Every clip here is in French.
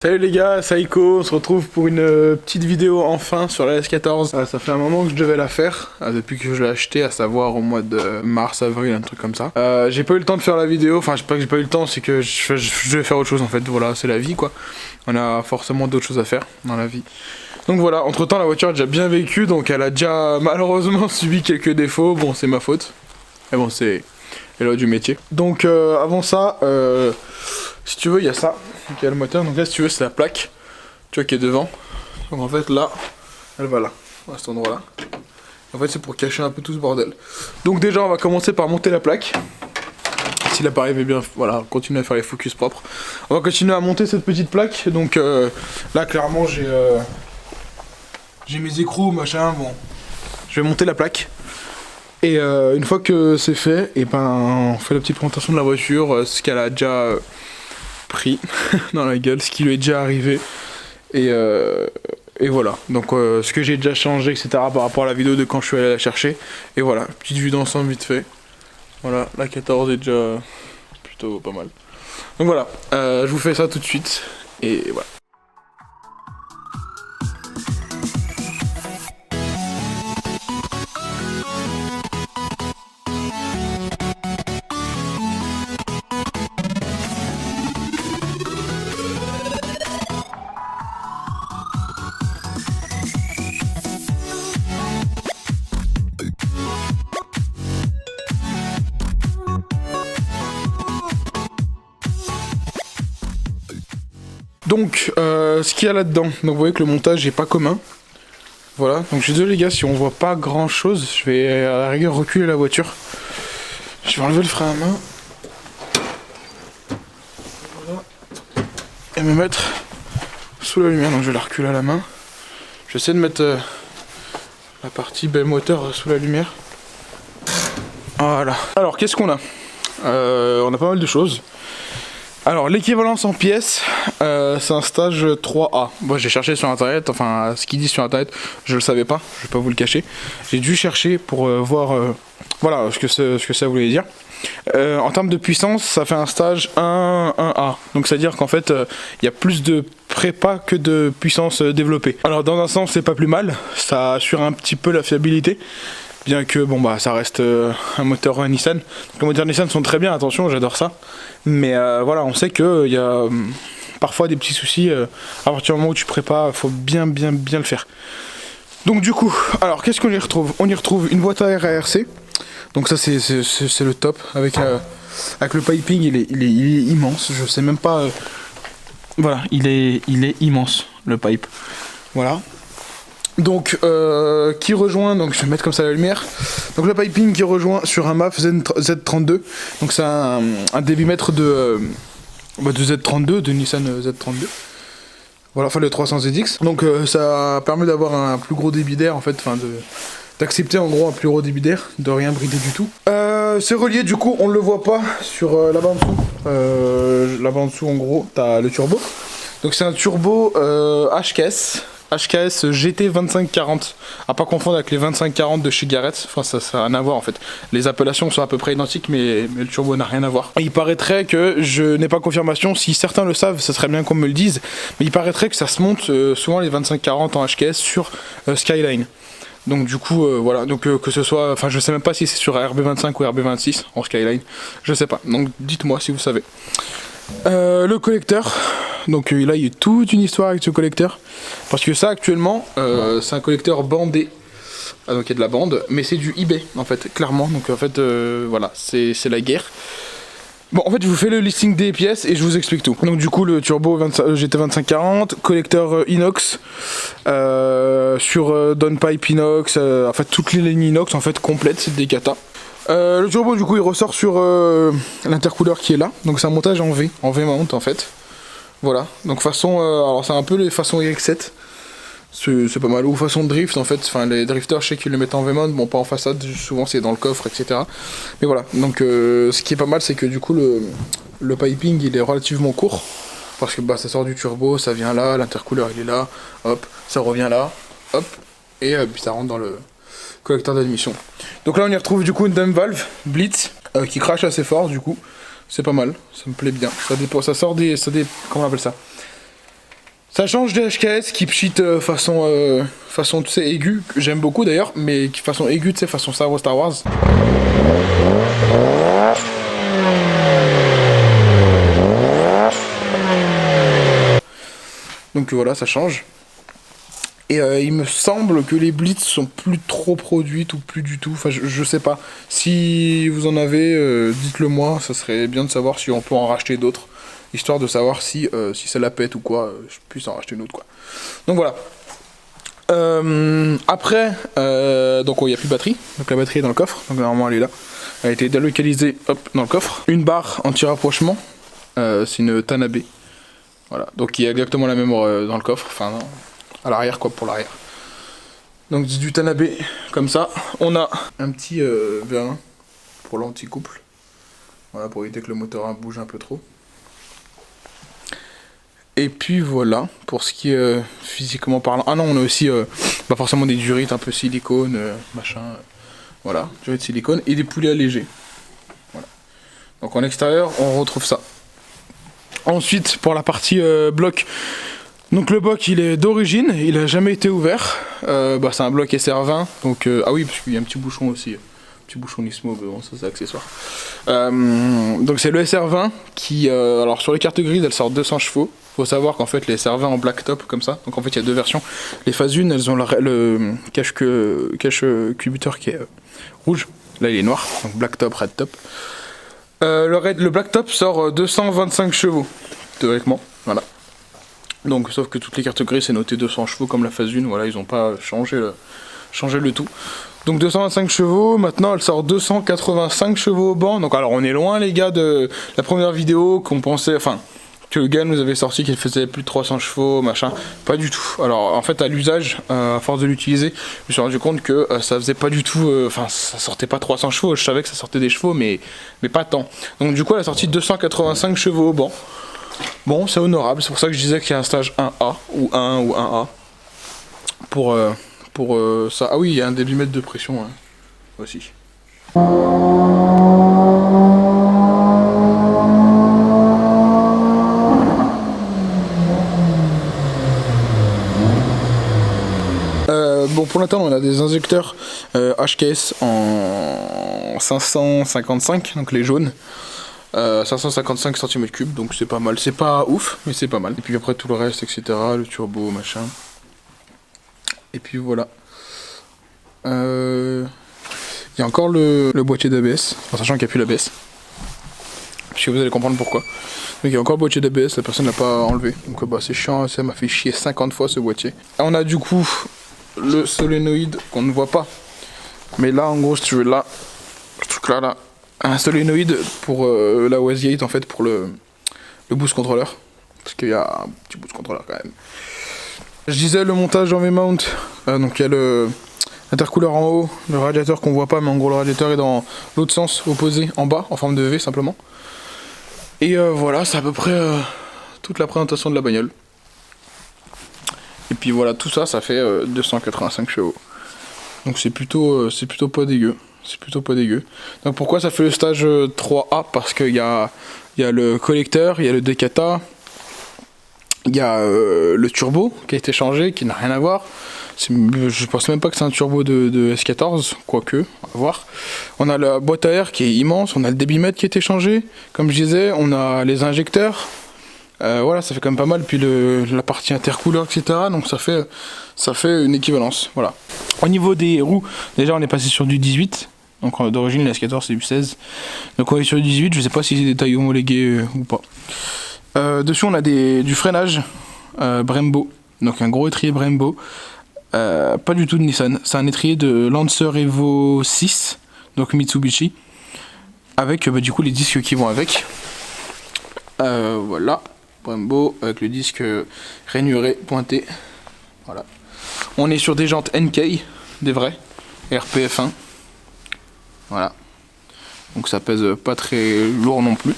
Salut les gars, Saïko, on se retrouve pour une petite vidéo enfin sur la S14. Ça fait un moment que je devais la faire, depuis que je l'ai acheté, à savoir au mois de mars, avril, un truc comme ça. J'ai pas eu le temps de faire la vidéo, enfin c'est pas que j'ai pas eu le temps, c'est que je devais faire autre chose en fait, voilà, c'est la vie quoi. On a forcément d'autres choses à faire dans la vie. Donc voilà, entre temps la voiture a déjà bien vécu, donc elle a déjà malheureusement subi quelques défauts, bon c'est ma faute. Mais bon c'est là du métier. Donc avant ça, si tu veux il y a ça. Donc il y a le moteur, donc là si tu veux c'est la plaque, tu vois qui est devant. Donc en fait là, elle va là, à cet endroit là. En fait c'est pour cacher un peu tout ce bordel. Donc déjà on va commencer par monter la plaque. Si l'appareil est bien, voilà, continuer à faire les focus propres. On va continuer à monter cette petite plaque, donc là clairement j'ai mes écrous, machin, bon. Je vais monter la plaque. Et une fois que c'est fait, et ben on fait la petite présentation de la voiture, ce qu'elle a déjà pris dans la gueule, ce qui lui est déjà arrivé. Et voilà, donc ce que j'ai déjà changé, etc. par rapport à la vidéo de quand je suis allé la chercher. Et voilà, petite vue d'ensemble vite fait. Voilà, la 14 est déjà plutôt pas mal. Donc voilà, je vous fais ça tout de suite. Et voilà. Donc, ce qu'il y a là-dedans, donc vous voyez que le montage est pas commun. Voilà, donc je suis désolé les gars si on voit pas grand chose, je vais à la rigueur reculer la voiture. Je vais enlever le frein à main. Voilà. Et me mettre sous la lumière, donc je vais la reculer à la main. Je vais essayer de mettre la partie bel moteur sous la lumière. Voilà. Alors qu'est-ce qu'on a? On a pas mal de choses. Alors l'équivalence en pièces, c'est un stage 3A. Moi j'ai cherché sur internet, enfin ce qu'ils disent sur internet, je le savais pas, je vais pas vous le cacher. J'ai dû chercher pour voir voilà ce que ça voulait dire. En termes de puissance, ça fait un stage 1A. Donc c'est à dire qu'en fait il y a plus de prépa que de puissance développée. Alors dans un sens c'est pas plus mal, ça assure un petit peu la fiabilité. Bien que bon bah ça reste un moteur Nissan. Les moteurs Nissan sont très bien, attention, j'adore ça. Mais voilà, on sait qu'il y a parfois des petits soucis. À partir du moment où tu prépares, faut bien le faire. Donc du coup, alors qu'est-ce qu'on y retrouve? On y retrouve une boîte à air ARC. Donc ça c'est le top. Avec le piping, il est immense. Je sais même pas. Voilà, il est immense le pipe. Voilà. Donc qui rejoint, donc je vais mettre comme ça la lumière. Donc le piping qui rejoint sur un MAF Z32. Donc c'est un débitmètre de Z32, de Nissan Z32. Voilà, enfin le 300ZX. Donc ça permet d'avoir un plus gros débit d'air en fait, enfin d'accepter en gros un plus gros débit d'air, de rien brider du tout. C'est relié, du coup on ne le voit pas sur là-bas en dessous. Là-bas en dessous en gros t'as le turbo. Donc c'est un turbo HKS GT 2540, à pas confondre avec les 2540 de chez Garrett, enfin ça n'a rien à voir en fait. Les appellations sont à peu près identiques mais le turbo n'a rien à voir. Et il paraîtrait que, je n'ai pas confirmation, si certains le savent, ça serait bien qu'on me le dise, mais il paraîtrait que ça se monte souvent les 2540 en HKS sur Skyline. Donc du coup voilà, donc que ce soit, enfin je sais même pas si c'est sur RB25 ou RB26 en Skyline, je sais pas, donc dites-moi si vous savez. Le collecteur, donc là il y a toute une histoire avec ce collecteur, parce que ça actuellement c'est un collecteur bandé, donc il y a de la bande, mais c'est du eBay en fait, clairement, donc en fait voilà, c'est la guerre. Bon en fait je vous fais le listing des pièces et je vous explique tout. Donc du coup le turbo GT2540, collecteur inox, sur downpipe inox, en fait toutes les lignes inox en fait complètes, c'est des kata. Le turbo du coup il ressort sur l'intercooleur qui est là, donc c'est un montage en V mount en fait. Voilà, donc façon, alors c'est un peu les façons YX7, c'est pas mal, ou façon drift en fait, enfin les drifters je sais qu'ils le mettent en V mount, bon pas en façade, souvent c'est dans le coffre etc. Mais voilà, donc ce qui est pas mal c'est que du coup le piping il est relativement court, parce que bah ça sort du turbo, ça vient là, l'intercooleur il est là, hop, ça revient là, hop, et puis ça rentre dans le collecteur d'admission. Donc là on y retrouve du coup une dame valve Blitz qui crache assez fort du coup. C'est pas mal, ça me plaît bien. Ça dépend, ça sort comment on appelle ça? Ça change des HKS qui pchit façon tu sais aiguë, que j'aime beaucoup d'ailleurs, mais façon aiguë, tu sais, façon Star Wars. Donc voilà, ça change. Et il me semble que les Blitz sont plus trop produites ou plus du tout. Enfin, je sais pas. Si vous en avez, dites-le moi. Ça serait bien de savoir si on peut en racheter d'autres. Histoire de savoir si ça la pète ou quoi. Je puisse en racheter une autre, quoi. Donc voilà. Après, donc il n'y a plus de batterie. Donc la batterie est dans le coffre. Donc normalement elle est là. Elle a été délocalisée hop, dans le coffre. Une barre anti-rapprochement. C'est une Tanabe. Voilà. Donc il y a exactement la même dans le coffre. Enfin, non. À l'arrière quoi, pour l'arrière. Donc du Tanabe comme ça. On a un petit V1 pour l'anti-couple. Voilà, pour éviter que le moteur bouge un peu trop. Et puis voilà, pour ce qui est physiquement parlant. Ah non, on a aussi pas forcément des durites un peu silicone, machin. Voilà, durites silicone et des poulets allégés. Voilà. Donc en extérieur, on retrouve ça. Ensuite, pour la partie bloc. Donc le bloc il est d'origine, il a jamais été ouvert, c'est un bloc SR20, donc ah oui parce qu'il y a un petit bouchon aussi, petit bouchon Nismo, mais bon ça c'est accessoire. Donc c'est le SR20 qui, alors sur les cartes grises elles sortent 200 chevaux, faut savoir qu'en fait les SR20 en black top comme ça, donc en fait il y a deux versions, les phases 1 elles ont le cache cubuteur qui est rouge, là il est noir, donc black top, red top. Le black top sort 225 chevaux, théoriquement, voilà. Donc sauf que toutes les cartes grises c'est noté 200 chevaux comme la phase 1, voilà ils ont pas changé le tout. Donc 225 chevaux, maintenant elle sort 285 chevaux au banc, donc alors on est loin les gars de la première vidéo qu'on pensait, enfin que le gars nous avait sorti qu'il faisait plus de 300 chevaux, machin, pas du tout. Alors en fait à l'usage, à force de l'utiliser, je me suis rendu compte que ça faisait pas du tout, ça sortait pas 300 chevaux, je savais que ça sortait des chevaux mais pas tant. Donc du coup elle a sorti 285 chevaux au banc. Bon, c'est honorable, c'est pour ça que je disais qu'il y a un stage 1A ou 1 ou 1A pour ça. Ah oui, il y a un débitmètre de pression hein, aussi. Bon, pour l'instant, on a des injecteurs HKS en 555, donc les jaunes. 555 cm3, donc c'est pas mal, c'est pas ouf, mais c'est pas mal. Et puis après tout le reste, etc., le turbo, machin. Et puis voilà. Il y a encore le boîtier d'ABS, en sachant qu'il n'y a plus l'ABS. Parce que vous allez comprendre pourquoi. Donc il y a encore le boîtier d'ABS, la personne l'a pas enlevé. Donc c'est chiant, ça m'a fait chier 50 fois ce boîtier. Et on a du coup le solénoïde qu'on ne voit pas. Mais là, en gros, si tu veux, là, ce truc là, un solénoïde pour la OS8 en fait, pour le boost controller, parce qu'il y a un petit boost controller quand même. Je disais le montage en V-mount, donc il y a l'intercooleur en haut, le radiateur qu'on voit pas, mais en gros le radiateur est dans l'autre sens, opposé, en bas, en forme de V simplement. Et voilà, c'est à peu près toute la présentation de la bagnole. Et puis voilà, tout ça, ça fait 285 chevaux. Donc c'est plutôt pas dégueu. C'est plutôt pas dégueu. Donc pourquoi ça fait le stage 3A? Parce qu'il y a le collecteur, il y a le decata, il y a le turbo qui a été changé, qui n'a rien à voir. Je pense même pas que c'est un turbo de S14, quoique, on va voir. On a la boîte à air qui est immense, on a le débitmètre qui a été changé, comme je disais, on a les injecteurs. Voilà, ça fait quand même pas mal, puis la partie intercooleur, etc. Donc ça fait une équivalence, voilà. Au niveau des roues, déjà on est passé sur du 18. Donc d'origine la S14 c'est du 16. Donc on est sur du 18, je sais pas si c'est des tailles homologuées ou pas. Dessus on a du freinage Brembo, donc un gros étrier Brembo. Pas du tout de Nissan, c'est un étrier de Lancer Evo 6, donc Mitsubishi. Avec du coup les disques qui vont avec. Voilà, Brembo avec le disque rainuré pointé. Voilà. On est sur des jantes NK, des vrais, RPF1. Voilà. Donc ça pèse pas très lourd non plus.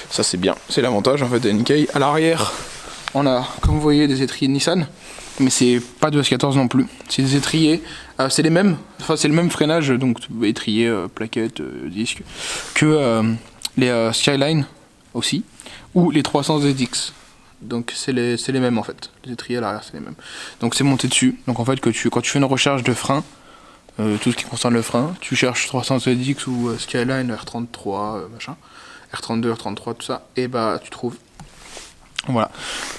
Ça c'est bien, c'est l'avantage en fait de NK. À l'arrière, on a, comme vous voyez, des étriers de Nissan. Mais c'est pas de S14 non plus. C'est des étriers, c'est les mêmes, enfin c'est le même freinage, donc étrier, plaquette, disque, que les Skyline aussi, ou les 300 ZX. Donc c'est les mêmes en fait. Les étriers à l'arrière c'est les mêmes. Donc c'est monté dessus. Donc en fait quand tu fais une recharge de frein, tout ce qui concerne le frein, tu cherches 300ZX ou Skyline, R33, machin, R32, R33, tout ça, et bah tu trouves. Voilà.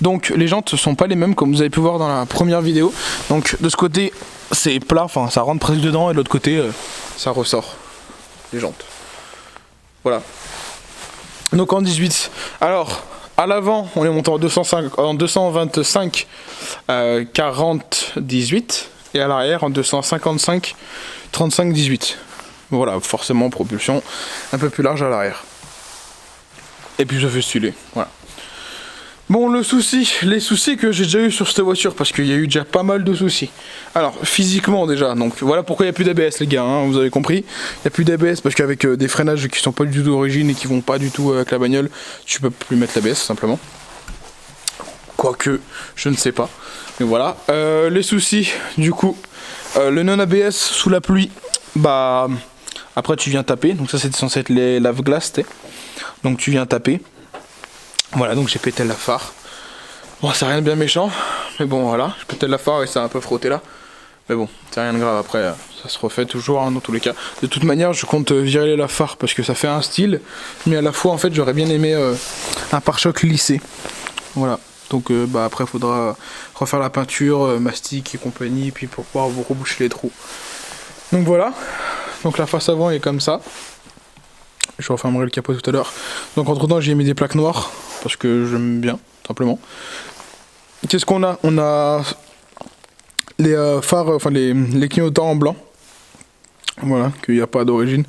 Donc les jantes ne sont pas les mêmes comme vous avez pu voir dans la première vidéo. Donc de ce côté c'est plat, enfin ça rentre presque dedans, et de l'autre côté ça ressort. Les jantes. Voilà. Donc en 18. Alors à l'avant on est monté en 225 40 18 et à l'arrière en 255 35 18. Voilà, forcément propulsion un peu plus large à l'arrière. Et puis ça fait stylé. Voilà. Bon, les soucis que j'ai déjà eu sur cette voiture, parce qu'il y a eu déjà pas mal de soucis. Alors, physiquement déjà, donc voilà pourquoi il n'y a plus d'ABS les gars, hein, vous avez compris. Il n'y a plus d'ABS parce qu'avec des freinages qui sont pas du tout d'origine et qui vont pas du tout avec la bagnole, tu peux plus mettre l'ABS simplement. Quoique, je ne sais pas. Mais voilà. Les soucis, du coup, le non-ABS sous la pluie, bah après tu viens taper, donc ça c'était censé être les lave-glaces, donc tu viens taper. Voilà, donc j'ai pété la phare. Bon, c'est rien de bien méchant, mais bon, voilà, j'ai pété la phare et ça a un peu frotté là. Mais bon, c'est rien de grave, après, ça se refait toujours, hein, dans tous les cas. De toute manière, je compte virer la phare parce que ça fait un style, mais à la fois, en fait, j'aurais bien aimé un pare-choc lissé. Voilà, donc bah, après, il faudra refaire la peinture, mastic et compagnie, puis pour pouvoir vous reboucher les trous. Donc voilà, donc la face avant est comme ça. Je refermerai le capot tout à l'heure. Donc entre temps j'ai mis des plaques noires parce que j'aime bien, simplement. Qu'est-ce qu'on a? On a les phares, enfin les clignotants en blanc. Voilà, qu'il n'y a pas d'origine.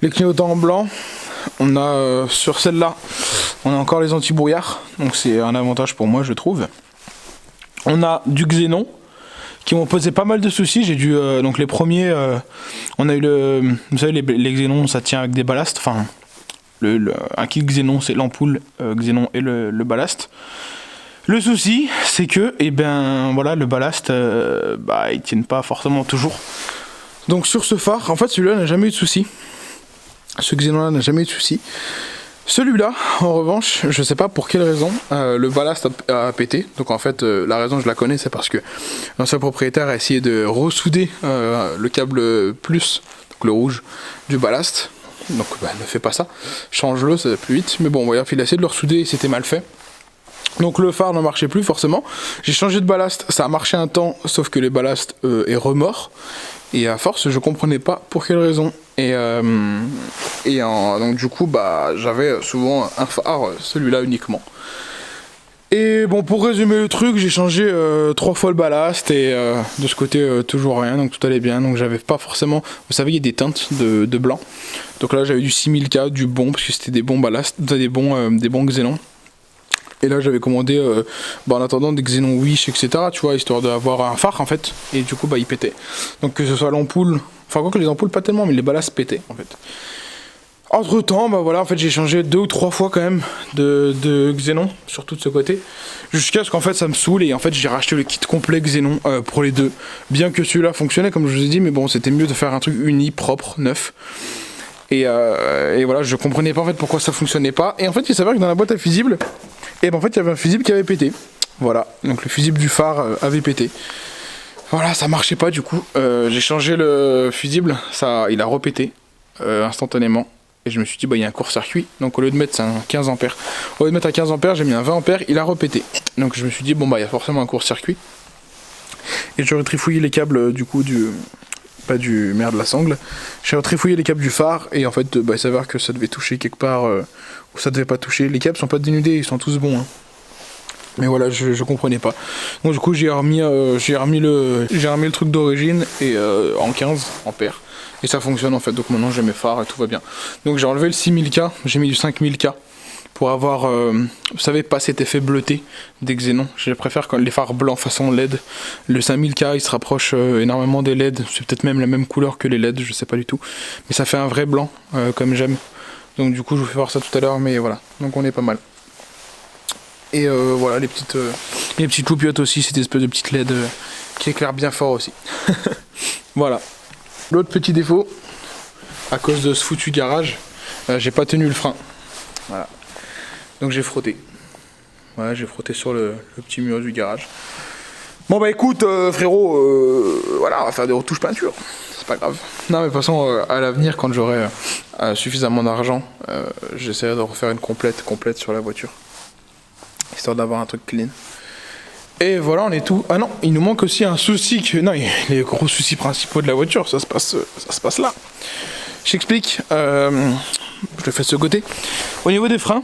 Les clignotants en blanc. On a sur celle-là, on a encore les anti-brouillard. Donc c'est un avantage pour moi, je trouve. On a du xénon qui m'ont posé pas mal de soucis. J'ai dû donc les premiers, on a eu vous savez les xénons, ça tient avec des ballasts. Enfin, un kit xénon, c'est l'ampoule xénon et le ballast. Le souci, c'est que, et ben voilà, le ballast, bah ils tiennent pas forcément toujours. Donc sur ce phare, en fait celui-là n'a jamais eu de soucis. Ce xénon-là n'a jamais eu de soucis. Celui-là, en revanche, je sais pas pour quelle raison, le ballast a pété. Donc en fait, la raison je la connais, c'est parce que l'ancien propriétaire a essayé de ressouder le câble plus, donc le rouge, du ballast. Donc bah, ne fais pas ça, change-le, ça va plus vite. Mais bon, voilà, il a essayé de le ressouder et c'était mal fait. Donc le phare ne marchait plus forcément. J'ai changé de ballast, ça a marché un temps, sauf que les ballasts est remords. Et à force, je comprenais pas pour quelle raison. Donc du coup, bah, j'avais souvent un phare, celui-là uniquement. Et bon, pour résumer le truc, j'ai changé 3 fois le ballast et de ce côté toujours rien, donc tout allait bien. Donc j'avais pas forcément, vous savez, il y a des teintes de blanc. Donc là, j'avais du 6000K, du bon, parce que c'était des bons ballasts, des bons xénons. Et là j'avais commandé en attendant des xénons Wish, etc. Tu vois, histoire d'avoir un phare en fait. Et du coup bah il pétait. Donc que ce soit l'ampoule, enfin quoi que les ampoules pas tellement, mais les ballasts pétaient en fait. Entre temps, bah voilà, en fait j'ai changé 2 ou 3 fois quand même de xénon, surtout de ce côté. Jusqu'à ce qu'en fait ça me saoule et en fait j'ai racheté le kit complet xénon pour les deux. Bien que celui-là fonctionnait comme je vous ai dit, mais bon c'était mieux de faire un truc uni, propre, neuf. Et voilà, je comprenais pas en fait pourquoi ça fonctionnait pas. Et en fait il s'avère que dans la boîte à fusibles, et ben en fait il y avait un fusible qui avait pété. Voilà, donc le fusible du phare avait pété. Voilà, ça marchait pas du coup. J'ai changé le fusible, il a repété instantanément. Et je me suis dit, bah il y a un court-circuit. Donc au lieu de mettre un 15 ampères, au lieu de mettre un 15 ampères, j'ai mis un 20 ampères, il a repété. Donc je me suis dit, bon bah il y a forcément un court-circuit. Et j'ai retrifouillé les câbles du coup de la sangle. J'ai retrifouillé les câbles du phare et en fait il s'avère que ça devait toucher quelque part où ça devait pas toucher. Les câbles sont pas dénudés, ils sont tous bons. Hein. Mais voilà, je comprenais pas. Donc du coup j'ai remis le truc d'origine et en 15 ampères. Et ça fonctionne en fait. Donc maintenant j'ai mes phares et tout va bien. Donc j'ai enlevé le 6000K, j'ai mis du 5000K. Pour avoir, vous savez, pas cet effet bleuté des xénons. Je préfère quand les phares blancs façon LED. Le 5000K il se rapproche énormément des LED. C'est peut-être même la même couleur que les LED, je sais pas du tout. Mais ça fait un vrai blanc comme j'aime. Donc du coup je vous fais voir ça tout à l'heure, mais voilà. Donc on est pas mal. Et voilà les petites loupiottes aussi, cette espèce de petite LED qui éclaire bien fort aussi. Voilà. L'autre petit défaut, à cause de ce foutu garage, j'ai pas tenu le frein. Voilà. Donc j'ai frotté. Voilà, j'ai frotté sur le petit mur du garage. Bon bah écoute frérot, voilà, on va faire des retouches peinture, c'est pas grave. Non mais de toute façon à l'avenir quand j'aurai suffisamment d'argent, j'essaierai de refaire une complète sur la voiture. Histoire d'avoir un truc clean. Et voilà, on est tout. Ah non, il nous manque aussi un souci que. Non, les gros soucis principaux de la voiture, ça se passe là. J'explique. Je le fais de ce côté. Au niveau des freins,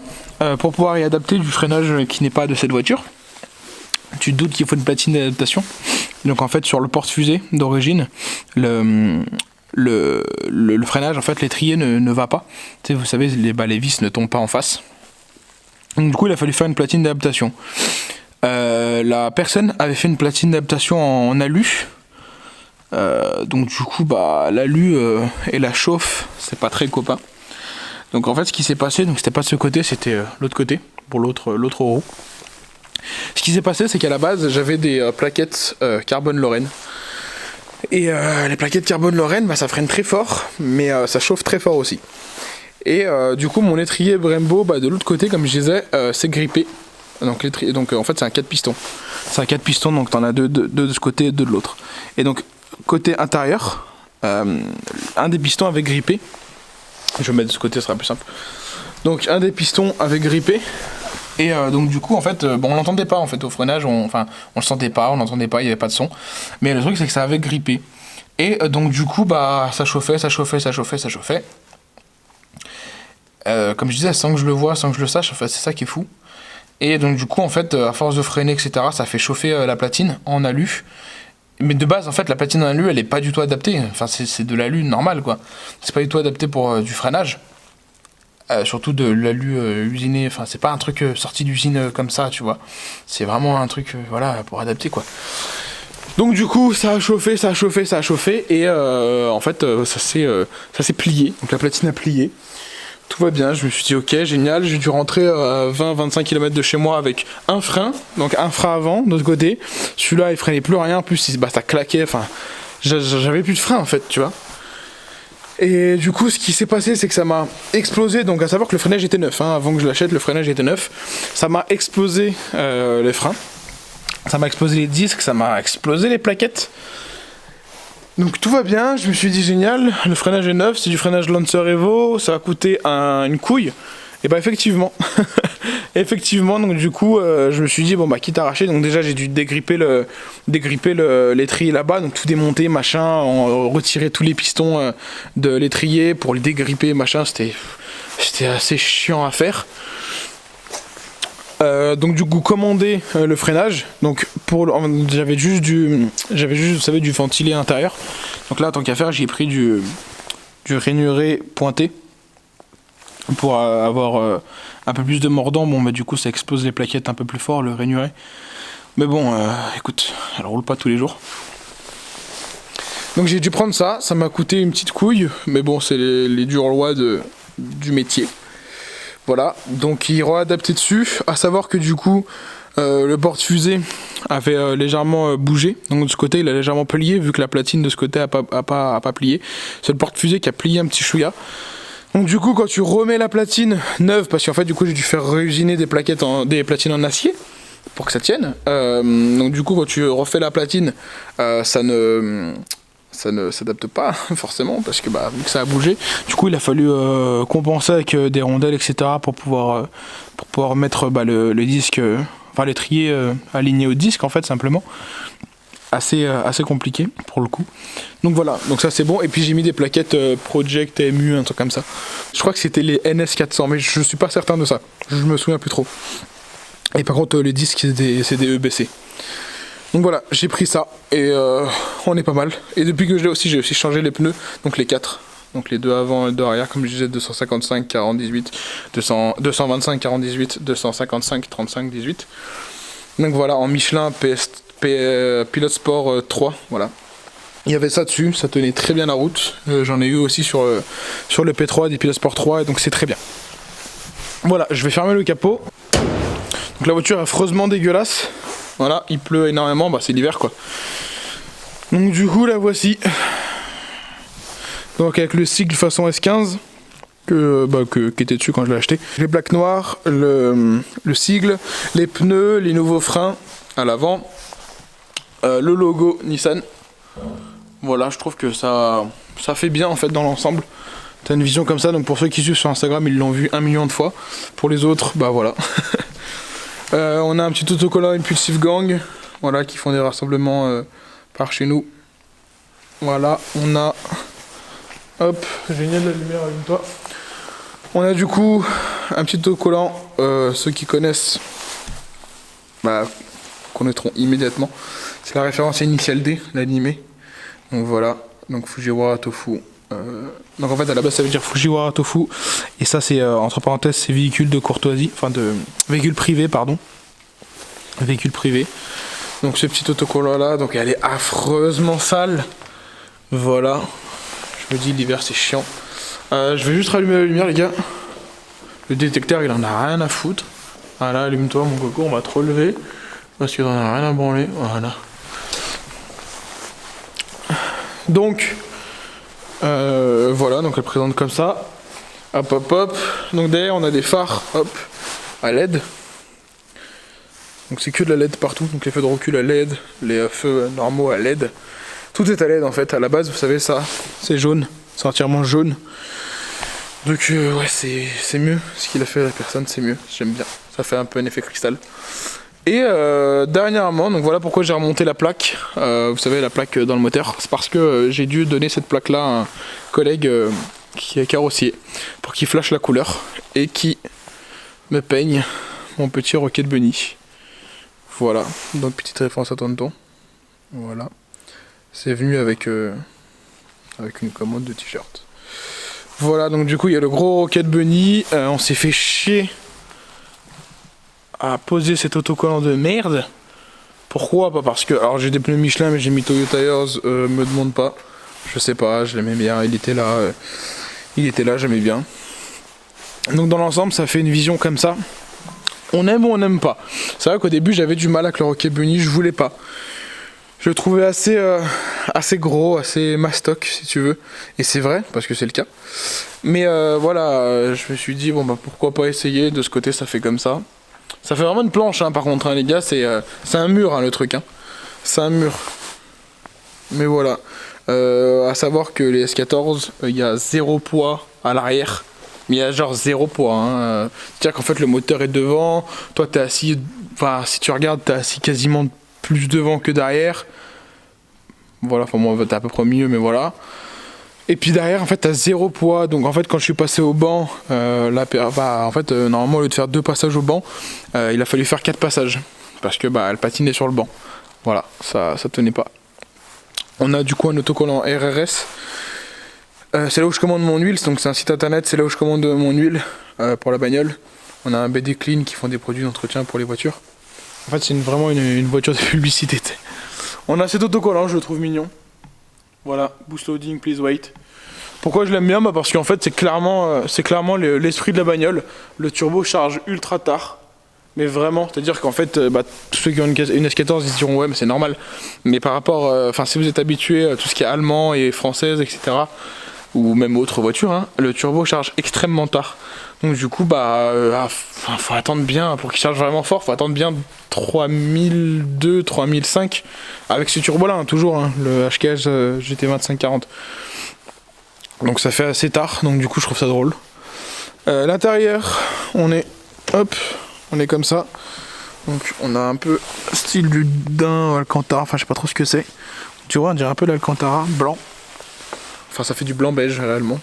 pour pouvoir y adapter du freinage qui n'est pas de cette voiture, tu te doutes qu'il faut une platine d'adaptation. Donc en fait, sur le porte-fusée d'origine, le freinage, en fait, l'étrier ne va pas. Tu sais, vous savez, les vis ne tombent pas en face. Donc du coup, il a fallu faire une platine d'adaptation. La personne avait fait une platine d'adaptation en alu. Donc du coup, bah, l'alu et la chauffe, c'est pas très copain. Donc en fait, ce qui s'est passé, donc c'était pas de ce côté, c'était l'autre côté, pour l'autre roue. Ce qui s'est passé, c'est qu'à la base, j'avais des plaquettes carbone Lorraine. Et les plaquettes carbone Lorraine, bah, ça freine très fort, mais ça chauffe très fort aussi. Et du coup, mon étrier Brembo, bah, de l'autre côté, comme je disais, c'est grippé. Donc en fait, c'est un 4 pistons. C'est un 4 pistons, donc t'en as deux de ce côté et deux de l'autre. Et donc, côté intérieur, un des pistons avait grippé. Je vais mettre de ce côté, ce sera plus simple. Donc, un des pistons avait grippé. Et donc du coup en fait bon, on l'entendait pas en fait au freinage, on le sentait pas, on l'entendait pas, il y avait pas de son. Mais le truc c'est que ça avait grippé. Et donc du coup bah ça chauffait. Comme je disais, sans que je le vois, sans que je le sache, en fait, c'est ça qui est fou. Et donc du coup en fait à force de freiner etc, ça fait chauffer la platine en alu. Mais de base en fait la platine en alu elle est pas du tout adaptée. Enfin c'est de l'alu normal quoi. C'est pas du tout adapté pour du freinage. Surtout de l'alu usiné, enfin c'est pas un truc sorti d'usine comme ça, tu vois. C'est vraiment un truc, voilà, pour adapter quoi. Donc du coup ça a chauffé, et en fait ça s'est plié, donc la platine a plié. Tout va bien, je me suis dit ok, génial, j'ai dû rentrer à 20-25 km de chez moi avec un frein, donc un frein avant de l'autre côté. Celui-là il freinait plus rien, en plus bah, ça claquait, enfin j'avais plus de frein en fait, tu vois. Et du coup, ce qui s'est passé, c'est que ça m'a explosé. Donc, à savoir que le freinage était neuf. Avant que je l'achète, le freinage était neuf. Ça m'a explosé les freins. Ça m'a explosé les disques. Ça m'a explosé les plaquettes. Donc, tout va bien. Je me suis dit, génial. Le freinage est neuf. C'est du freinage Lancer Evo. Ça a coûté une couille. Et bah, effectivement. Effectivement, donc du coup, je me suis dit, bon bah, quitte à arracher, donc déjà j'ai dû dégripper l'étrier là-bas, donc tout démonter, machin, retirer tous les pistons de l'étrier pour le dégripper, machin, c'était assez chiant à faire. Donc du coup, commander le freinage, donc j'avais juste, vous savez, du ventilé intérieur. Donc là, tant qu'à faire, j'ai pris du rainuré pointé pour avoir un peu plus de mordant. Bon bah du coup ça expose les plaquettes un peu plus fort, le rainuré. Mais bon écoute, elle roule pas tous les jours. Donc j'ai dû prendre ça m'a coûté une petite couille, mais bon c'est les dures lois du métier. Voilà, donc il réadapté dessus, à savoir que du coup le porte-fusée avait légèrement bougé, donc de ce côté il a légèrement plié vu que la platine de ce côté a pas plié. C'est le porte-fusée qui a plié un petit chouïa. Donc du coup quand tu remets la platine neuve, parce qu'en fait du coup j'ai dû faire réusiner des platines en acier pour que ça tienne, donc du coup quand tu refais la platine ça ne s'adapte pas forcément parce que bah, vu que ça a bougé, du coup il a fallu compenser avec des rondelles etc pour pouvoir mettre bah, le disque, enfin l'étrier aligné au disque en fait simplement. Assez compliqué pour le coup. Donc voilà, donc ça c'est bon. Et puis j'ai mis des plaquettes Project MU, un truc comme ça. Je crois que c'était les NS400, mais je suis pas certain de ça. Je me souviens plus trop. Et par contre les disques c'est des EBC. Donc voilà, j'ai pris ça et on est pas mal. Et depuis que je l'ai aussi, j'ai aussi changé les pneus, donc les 4. Donc les deux avant et deux arrière, comme je disais, 255 40 18, 225 40 18, 255 35 18. Donc voilà, en Michelin Pilot Sport 3, voilà. Il y avait ça dessus, ça tenait très bien la route. J'en ai eu aussi sur le P3 des Pilot Sport 3, et donc c'est très bien. Voilà, je vais fermer le capot. Donc la voiture est affreusement dégueulasse. Voilà, il pleut énormément, bah c'est l'hiver quoi. Donc du coup la voici. Donc avec le cycle façon S15. qui était dessus quand je l'ai acheté. Les plaques noires, le sigle, les pneus, les nouveaux freins à l'avant, le logo Nissan. Voilà, je trouve que ça fait bien en fait dans l'ensemble. T'as une vision comme ça, donc pour ceux qui suivent sur Instagram, ils l'ont vu 1 million de fois. Pour les autres, bah voilà. On a un petit autocollant Impulsive Gang, voilà, qui font des rassemblements par chez nous. Voilà, on a... Hop, génial la lumière, allume-toi. On a du coup un petit autocollant, ceux qui connaissent, bah, connaîtront immédiatement. C'est la référence à Initial D, l'animé. Donc voilà, donc Fujiwara Tofu. Donc en fait à la base ça veut dire Fujiwara Tofu. Et ça c'est entre parenthèses c'est véhicule de courtoisie, enfin de véhicule privé pardon. Véhicule privé. Donc ce petit autocollant là, donc elle est affreusement sale. Voilà. Je me dis l'hiver c'est chiant. Je vais juste rallumer la lumière les gars. Le détecteur il en a rien à foutre. Voilà, allume-toi mon coco, on va te relever. Parce qu'il en a rien à branler. Voilà. Donc voilà, donc elle présente comme ça. Hop hop hop. Donc derrière on a des phares hop à LED. Donc c'est que de la LED partout, donc les feux de recul à LED, les feux normaux à LED. Tout est à LED en fait, à la base vous savez ça, c'est jaune, c'est entièrement jaune. Donc ouais c'est mieux, ce qu'il a fait à la personne c'est mieux, j'aime bien, ça fait un peu un effet cristal. Et dernièrement, donc voilà pourquoi j'ai remonté la plaque, vous savez la plaque dans le moteur, c'est parce que j'ai dû donner cette plaque là à un collègue qui est carrossier, pour qu'il flash la couleur et qui me peigne mon petit Rocket Bunny. Voilà, donc petite référence à Tonton. Voilà. C'est venu avec une commande de t-shirt. Voilà, donc du coup il y a le gros Rocket Bunny. On s'est fait chier à poser cet autocollant de merde. Pourquoi? Pas parce que... Alors j'ai des pneus Michelin mais j'ai mis Toyo Tires, me demande pas. Je sais pas, je l'aimais bien, il était là, j'aimais bien. Donc dans l'ensemble ça fait une vision comme ça. On aime ou on n'aime pas. C'est vrai qu'au début j'avais du mal avec le Rocket Bunny, je voulais pas. Je le trouvais assez gros, assez mastoc si tu veux. Et c'est vrai, parce que c'est le cas. Mais voilà, je me suis dit, bon bah pourquoi pas essayer, de ce côté ça fait comme ça. Ça fait vraiment une planche hein, par contre hein, les gars, c'est un mur hein, le truc. Hein. C'est un mur. Mais voilà. À savoir que les S14, il y a 0 poids à l'arrière. Mais il y a genre 0 poids. Hein. C'est-à-dire qu'en fait le moteur est devant, toi t'es assis, enfin si tu regardes t'es assis quasiment plus devant que derrière. Voilà, enfin moi t'es à peu près au milieu mais voilà. Et puis derrière en fait t'as 0 poids, donc en fait quand je suis passé au banc, normalement au lieu de faire 2 passages au banc, il a fallu faire 4 passages. Parce que elle patinait sur le banc. Voilà, ça tenait pas. On a du coup un autocollant RRS. C'est là où je commande mon huile, donc c'est un site internet, c'est là où je commande mon huile pour la bagnole. On a un BD Clean qui font des produits d'entretien pour les voitures. En fait c'est vraiment une voiture de publicité. On a cet autocollant, je le trouve mignon. Voilà, boost loading, please wait. Pourquoi je l'aime bien? Parce qu'en fait c'est clairement l'esprit de la bagnole. Le turbo charge ultra tard. Mais vraiment, c'est-à-dire qu'en fait, tous ceux qui ont une S14 ils se diront ouais mais c'est normal. Mais par rapport, si vous êtes habitué à tout ce qui est allemand et française, etc. ou même autre voiture, hein, le turbo charge extrêmement tard. Donc du coup, faut attendre bien, pour qu'il charge vraiment fort, faut attendre bien 3002, 3005 avec ce turbo là, hein, toujours, hein, le HKS GT2540. Donc ça fait assez tard, donc du coup je trouve ça drôle. L'intérieur, on est comme ça. Donc on a un peu style d'un Alcantara, enfin je sais pas trop ce que c'est. Tu vois, on dirait un peu l'Alcantara blanc. Enfin ça fait du blanc beige réellement.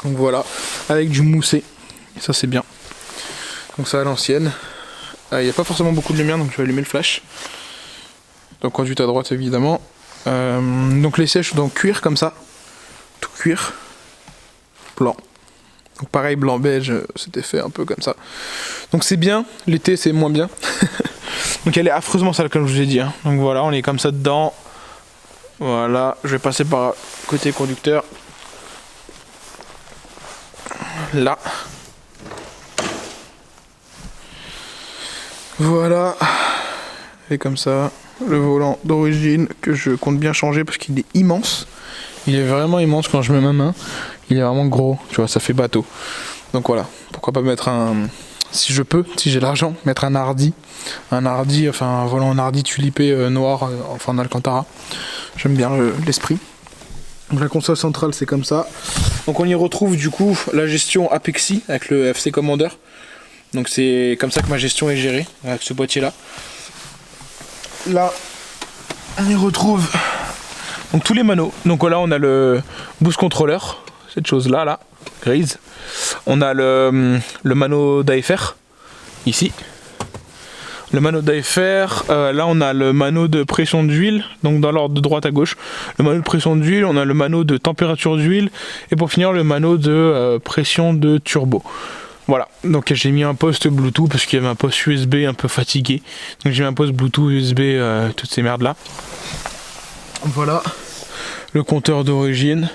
Donc voilà, avec du moussé. Et ça c'est bien. Donc ça à l'ancienne. Il n'y a pas forcément beaucoup de lumière donc je vais allumer le flash. Donc conduite à droite évidemment. Donc les sièges sont en cuir comme ça. Tout cuir. Blanc. Donc pareil blanc beige, c'était fait un peu comme ça. Donc c'est bien, l'été c'est moins bien. Donc elle est affreusement sale comme je vous ai dit. Hein. Donc voilà, on est comme ça dedans. Voilà, je vais passer par côté conducteur. Là. Voilà. Et comme ça, le volant d'origine que je compte bien changer parce qu'il est immense. Il est vraiment immense quand je mets ma main. il est vraiment gros, tu vois, ça fait bateau. Donc voilà, pourquoi pas mettre un, si je peux, si j'ai l'argent, mettre un hardy, enfin un volant en hardy tulipé noir, enfin en alcantara. J'aime bien l'esprit. Donc la console centrale c'est comme ça. Donc on y retrouve du coup la gestion Apexi avec le FC Commander. Donc c'est comme ça que ma gestion est gérée, avec ce boîtier là. Là on y retrouve donc tous les manos. Donc là on a le boost controller, cette chose là, grise. On a le mano d'AFR, ici. Le mano d'AFR, là on a le mano de pression d'huile, donc dans l'ordre de droite à gauche. Le mano de pression d'huile, on a le mano de température d'huile, et pour finir le mano de pression de turbo. Voilà, donc j'ai mis un poste Bluetooth parce qu'il y avait un poste USB un peu fatigué. Donc j'ai mis un poste Bluetooth USB, toutes ces merdes là. Voilà, le compteur d'origine.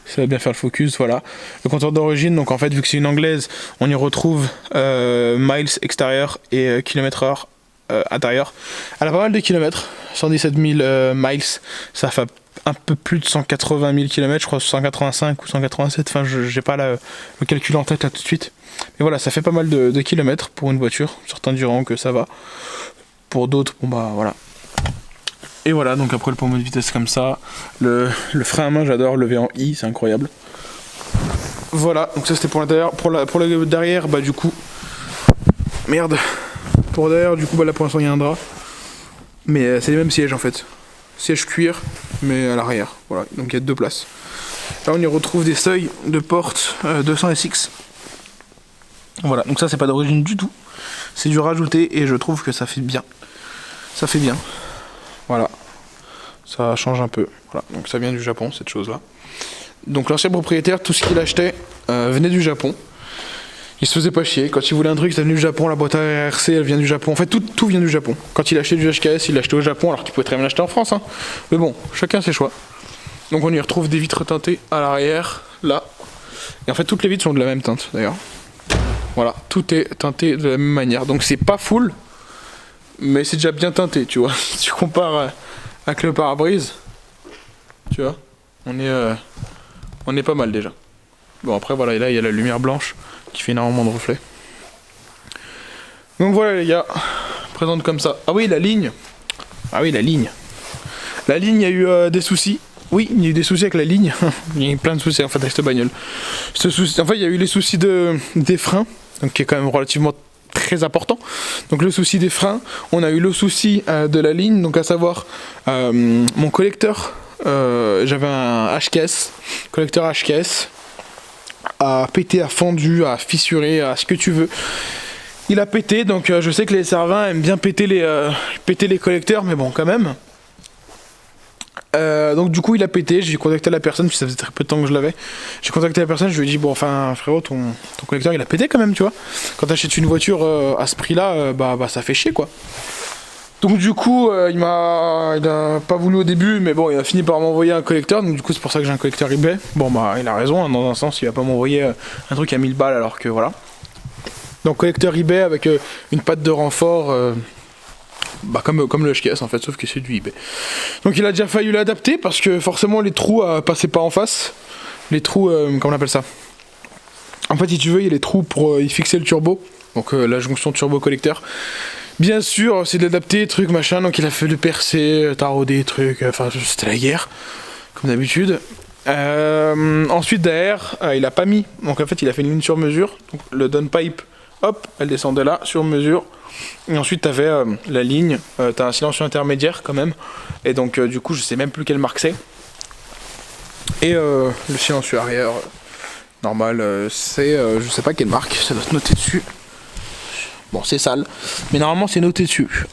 Ça va bien faire le focus, voilà. Le compteur d'origine, donc en fait, vu que c'est une anglaise, on y retrouve miles extérieur et kilomètres/heure intérieur. Elle a pas mal de kilomètres, 117 000 miles, ça fait un peu plus de 180 000 km, je crois 185 ou 187, enfin j'ai pas le calcul en tête là tout de suite. Mais voilà, ça fait pas mal de kilomètres pour une voiture, certains diront que ça va. Pour d'autres, bon bah voilà. Et voilà, donc après le pommeau de vitesse comme ça, le frein à main j'adore, levé en I, c'est incroyable. Voilà, donc ça c'était pour l'intérieur, pour le derrière, bah du coup, merde, pour derrière du coup bah là pour l'instant il y a un drap, mais c'est les mêmes sièges en fait, siège cuir, mais à l'arrière, voilà, donc il y a 2 places. Là on y retrouve des seuils de porte 200 SX. Voilà, donc ça c'est pas d'origine du tout, c'est du rajouté et je trouve que ça fait bien, Voilà, ça change un peu. Voilà, donc ça vient du Japon, cette chose-là. Donc l'ancien propriétaire, tout ce qu'il achetait venait du Japon. Il se faisait pas chier. Quand il voulait un truc, ça venait du Japon. La boîte à RC, elle vient du Japon. En fait, tout vient du Japon. Quand il achetait du HKS, il l'achetait au Japon, alors qu'il pouvait très bien l'acheter en France. Hein. Mais bon, chacun ses choix. Donc on y retrouve des vitres teintées à l'arrière, là. Et en fait, toutes les vitres sont de la même teinte, d'ailleurs. Voilà, tout est teinté de la même manière. Donc c'est pas full, mais c'est déjà bien teinté, tu vois. Si tu compares avec le pare-brise, tu vois, on est pas mal déjà. Bon après voilà, et là il y a la lumière blanche qui fait énormément de reflets. Donc voilà les gars, présente comme ça. Ah oui la ligne. La ligne il y a eu des soucis. Oui, il y a eu des soucis avec la ligne. Il y a eu plein de soucis en fait avec cette bagnole. En fait il y a eu les soucis des freins, donc qui est quand même relativement très important. Donc le souci des freins, on a eu le souci de la ligne, donc à savoir mon collecteur, j'avais un HKS, collecteur HKS, a pété, a fendu, a fissuré, a ce que tu veux. Il a pété, donc je sais que les Servins aiment bien péter les collecteurs, mais bon quand même. Donc du coup il a pété, j'ai contacté la personne, puis ça faisait très peu de temps que je l'avais. J'ai contacté la personne, je lui ai dit bon enfin frérot ton collecteur il a pété quand même tu vois. Quand t'achètes une voiture à ce prix là, bah ça fait chier quoi. Donc du coup il a pas voulu au début mais bon il a fini par m'envoyer un collecteur, donc du coup c'est pour ça que j'ai un collecteur eBay. Bon bah il a raison hein, dans un sens il va pas m'envoyer un truc à 1000 balles alors que voilà. Donc collecteur eBay avec une patte de renfort. Bah comme le HKS en fait, sauf que c'est du eBay. Donc il a déjà fallu l'adapter parce que forcément les trous passaient pas en face. Les trous, comment on appelle ça? En fait si tu veux il y a les trous pour y fixer le turbo. Donc la jonction turbo collecteur. Bien sûr c'est de l'adapter, truc machin, donc il a fallu percer, tarauder, truc, enfin c'était la guerre, comme d'habitude. Ensuite derrière il a pas mis, donc en fait il a fait une ligne sur mesure. Donc le downpipe, hop, elle descendait là, sur mesure. Et ensuite t'avais la ligne, t'as un silencieux intermédiaire quand même, et donc du coup je sais même plus quelle marque c'est. Et le silencieux arrière normal c'est je sais pas quelle marque, ça doit être noté dessus. Bon c'est sale, mais normalement c'est noté dessus.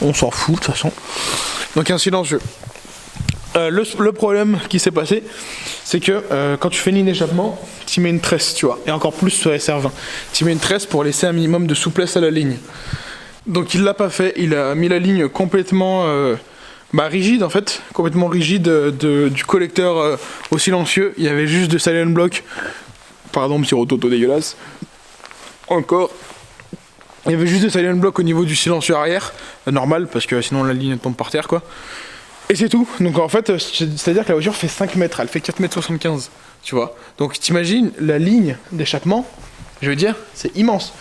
On s'en fout de toute façon. Donc un silencieux. Le problème qui s'est passé, c'est que quand tu fais une ligne d'échappement, tu mets une tresse, tu vois, et encore plus sur SR20. Tu mets une tresse pour laisser un minimum de souplesse à la ligne. Donc il l'a pas fait, il a mis la ligne complètement rigide en fait, complètement rigide du collecteur au silencieux. Il y avait juste de silent block, pardon petit rototo dégueulasse. Encore. Il y avait juste de silent block au niveau du silencieux arrière, normal parce que sinon la ligne tombe par terre quoi. Et c'est tout. Donc en fait, c'est-à-dire que la voiture fait 5 mètres, elle fait 4,75 m, tu vois. Donc t'imagines la ligne d'échappement, je veux dire, c'est immense.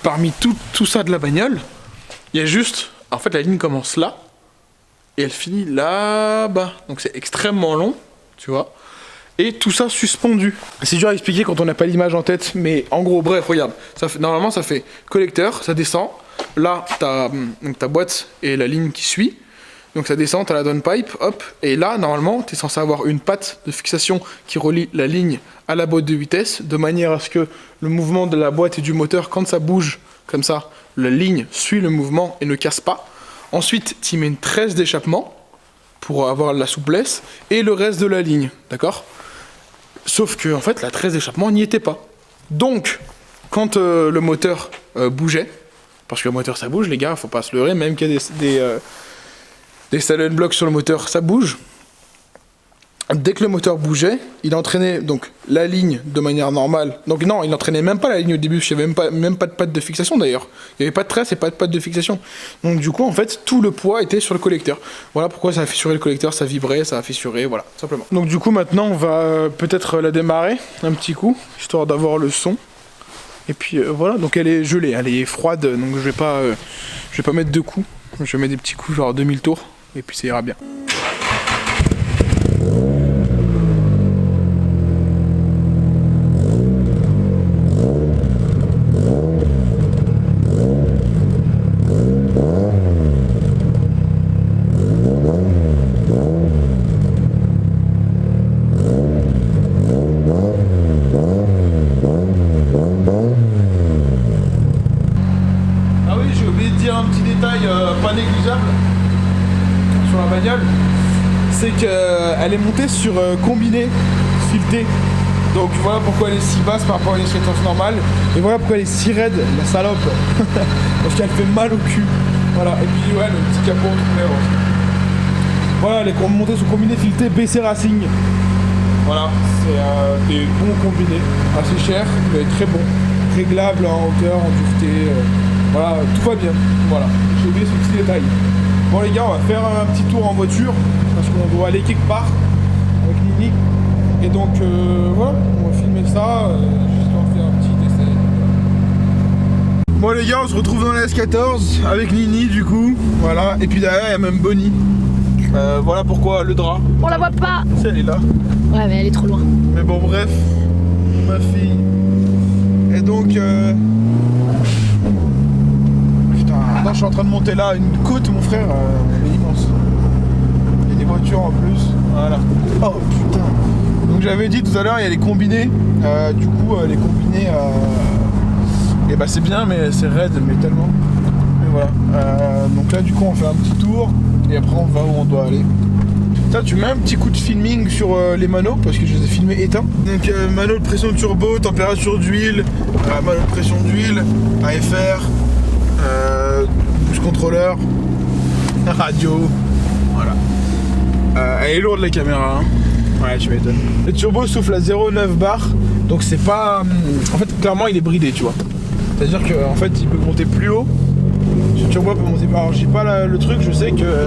Parmi tout ça de la bagnole, il y a juste, en fait la ligne commence là, et elle finit là-bas. Donc c'est extrêmement long, tu vois. Et tout ça suspendu. C'est dur à expliquer quand on n'a pas l'image en tête, mais en gros, bref, regarde. Normalement ça fait collecteur, ça descend. Là, t'as ta boîte et la ligne qui suit. Donc ça descend, t'as la downpipe, hop, et là, normalement, t'es censé avoir une patte de fixation qui relie la ligne à la boîte de vitesse, de manière à ce que le mouvement de la boîte et du moteur, quand ça bouge comme ça, la ligne suit le mouvement et ne casse pas. Ensuite, t'y mets une tresse d'échappement pour avoir la souplesse, et le reste de la ligne, d'accord? Sauf que, en fait, la tresse d'échappement n'y était pas. Donc, quand le moteur bougeait, parce que le moteur ça bouge, les gars, faut pas se leurrer, même qu'il y a des silent blocks sur le moteur, ça bouge. Dès que le moteur bougeait, il entraînait donc la ligne de manière normale. Donc non, il n'entraînait même pas la ligne au début, il n'y avait même pas de patte de fixation d'ailleurs. Il n'y avait pas de tresse et pas de patte de fixation. Donc du coup, en fait, tout le poids était sur le collecteur. Voilà pourquoi ça a fissuré le collecteur, ça vibrait, ça a fissuré, voilà, simplement. Donc du coup, maintenant, on va peut-être la démarrer un petit coup, histoire d'avoir le son. Et puis voilà, donc elle est gelée, elle est froide, donc je vais pas mettre 2 coups. Je vais mettre des petits coups, genre 2000 tours. Et puis ça ira bien. Ah oui, j'ai oublié de dire un petit détail pas négligeable sur la bagnole, c'est qu'elle est montée sur combiné fileté. Donc voilà pourquoi elle est si basse par rapport à une essence normale. Et voilà pourquoi elle est si raide, la salope. Parce qu'elle fait mal au cul. Voilà, et puis ouais, le petit capot en tout cas. Voilà, elle est montée sur combiné fileté BC Racing. Voilà, c'est des bons combinés, assez cher, mais très bon. Réglable en hauteur, en dureté, voilà, tout va bien. Voilà, j'ai oublié ce petit détail. Bon les gars, on va faire un petit tour en voiture, parce qu'on doit aller quelque part avec Nini. Et donc voilà, on va filmer ça, juste on fait un petit essai. Bon les gars, on se retrouve dans la S14 avec Nini du coup, voilà, et puis derrière il y a même Bonnie. Voilà pourquoi le drap. On la voit pas. Si elle est là. Ouais mais elle est trop loin. Mais bon bref, ma fille. Et donc putain, attends, je suis en train de monter là, une côte mon frère, elle est immense. Il y a des voitures en plus. Voilà. Oh putain. Donc j'avais dit tout à l'heure il y a les combinés. Du coup les combinés et bah c'est bien mais c'est raide mais tellement. Mais voilà. Donc là du coup on fait un petit tour et après on va où on doit aller. Ça, tu mets un petit coup de filming sur les manos parce que je les ai filmés éteints. Donc manos de pression de turbo, température d'huile, manos de pression d'huile, AFR, boost contrôleur, radio, voilà. Elle est lourde la caméra, hein. Ouais, tu m'étonnes. Le turbo souffle à 0,9 bar, donc c'est pas... En fait, clairement, il est bridé, tu vois. C'est-à-dire qu'en fait, il peut monter plus haut. Ce turbo peut monter... Alors, j'ai pas le truc, je sais que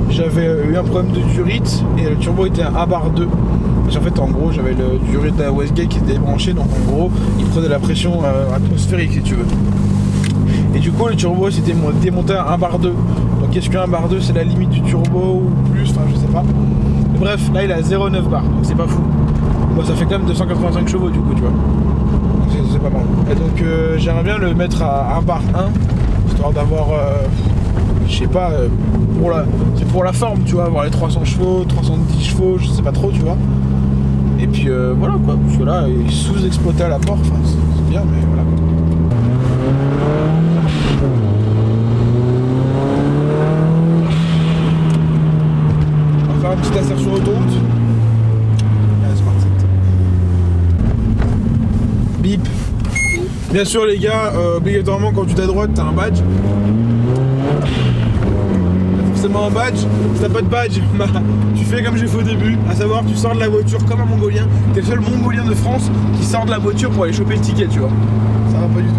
j'avais eu un problème de durite et le turbo était à 1 bar 2. Et en fait, en gros, j'avais le durite de la Westgate qui était débranché, donc en gros, il prenait la pression atmosphérique, si tu veux. Et du coup, le turbo s'était démonté à 1 bar 2. Donc, est-ce que 1 bar 2 c'est la limite du turbo ou plus? Enfin, je sais pas. Mais bref, là, il est à 0,9 bar, donc c'est pas fou. Bon, ça fait quand même 285 chevaux, du coup, tu vois. Donc, c'est pas mal. Et donc, j'aimerais bien le mettre à 1 bar 1, histoire d'avoir, je sais pas, c'est pour la forme, tu vois, avoir les 300 chevaux, 310 chevaux, je sais pas trop, tu vois. Et puis, voilà, quoi. Parce que là, il est sous-exploité à la porte, enfin, c'est bien, mais voilà, quoi. Un petit asser sur l'autoroute. Bip. Bien sûr les gars, obligatoirement quand tu t'es à droite t'as un badge. T'as forcément un badge. Si t'as pas de badge, bah, tu fais comme j'ai fait au début, à savoir tu sors de la voiture comme un mongolien. T'es le seul mongolien de France qui sort de la voiture pour aller choper le ticket, tu vois. Ça va pas du tout.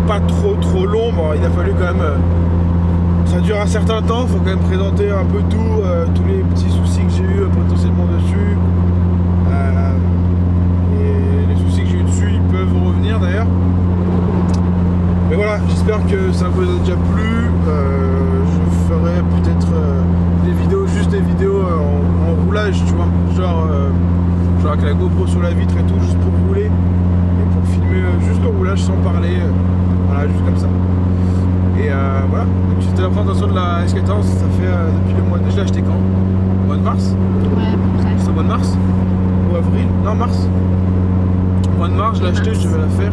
pas trop long. Bon, il a fallu quand même. Ça dure un certain temps, il faut quand même présenter un peu tout, tous les petits soucis que j'ai eu potentiellement dessus. Et les soucis que j'ai eu dessus, ils peuvent revenir d'ailleurs. Mais voilà, j'espère que ça vous a déjà plu. Je ferai peut-être des vidéos, juste des vidéos en roulage, tu vois, genre avec la GoPro sur la vitre et tout, juste pour rouler et pour filmer juste le roulage sans parler, voilà, juste comme ça. Et voilà, donc c'était la présentation de la S14, ça fait depuis le mois de... Je l'ai acheté quand? Au mois de mars? Ouais, à peu près. C'est au mois de mars? Ou avril? Non, mars. Au mois de mars, je l'ai acheté, je devais la faire.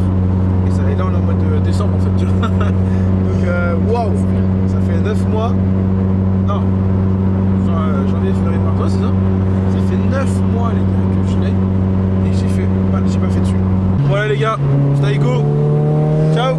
Et là on est en mois de décembre en fait, tu vois. Donc waouh, ça fait 9 mois. Non, janvier, février, mars, ouais, c'est ça. Ça fait 9 mois les gars que je l'ai. Et j'ai pas fait dessus. Voilà les gars, c'était Igo. Ciao.